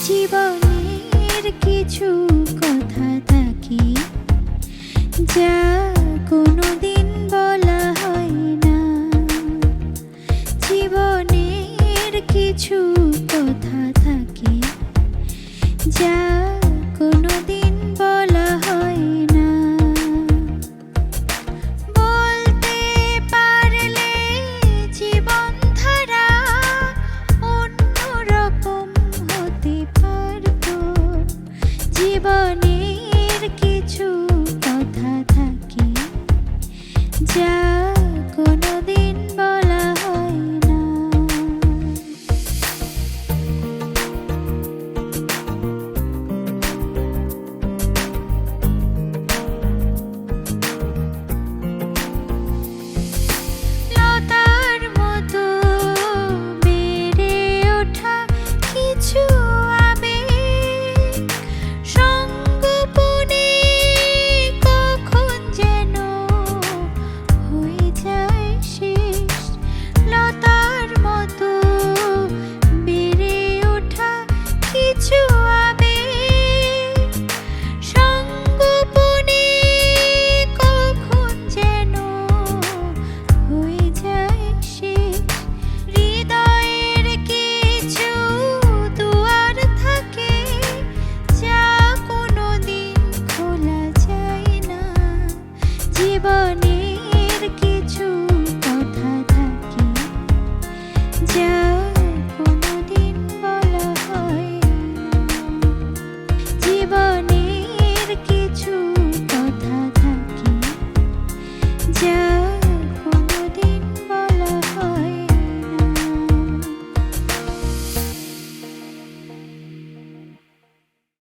জীবনের কিছু কথা থাকে যা কোনোদিন বলা হয় না। জীবনের কিছু কথা থাকে যা কোনোদিন বলা হয় না। বলতে পারলে জীবনধারা অন্যরকম হতে পারতো। জীবনে